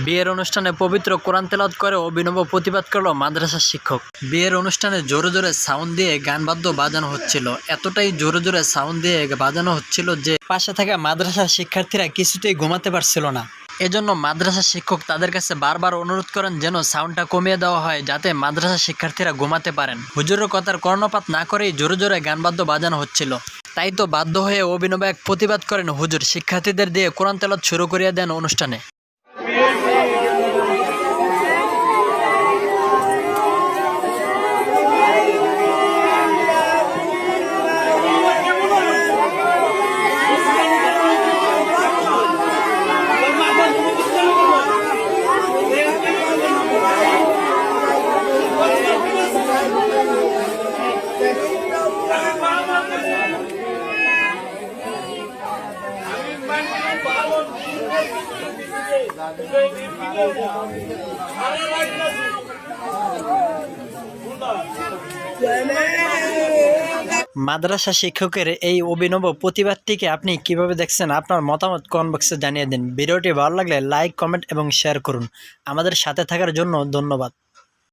বিয়ের অনুষ্ঠানে পবিত্র কোরআন তেলাওয়াত করে অভিনব প্রতিবাদ করল মাদ্রাসার শিক্ষক। বিয়ের অনুষ্ঠানে জোরে জোরে সাউন্ড দিয়ে গান বাদ্য বাজানো হচ্ছিল। এতটাই জোরে জোরে সাউন্ড দিয়ে বাজানো হচ্ছিল যে পাশে থাকা মাদ্রাসার শিক্ষার্থীরা কিছুতেই ঘুমাতে পারছিল না। এজন্য মাদ্রাসার শিক্ষক তাদের কাছে বারবার অনুরোধ করেন যেন সাউন্ডটা কমিয়ে দেওয়া হয়, যাতে মাদ্রাসার শিক্ষার্থীরা ঘুমাতে পারেন। হুজুরের কথার কর্ণপাত না করেই জোরে জোরে গান বাদ্য বাজানো হচ্ছিল। তাই তো বাধ্য হয়ে অভিনব এক প্রতিবাদ করেন হুজুর। শিক্ষার্থীদের দিয়ে কোরআন তেলাওয়াত শুরু করিয়ে দেন অনুষ্ঠানে। মাদ্রাসা শিক্ষকের এই অভিনব প্রতিবাদটিকে আপনি কিভাবে দেখছেন? আপনার মতামত কমেন্ট বক্সে জানিয়ে দিন। ভিডিওটি ভালো লাগলে লাইক, কমেন্ট এবং শেয়ার করুন। আমাদের সাথে থাকার জন্য ধন্যবাদ।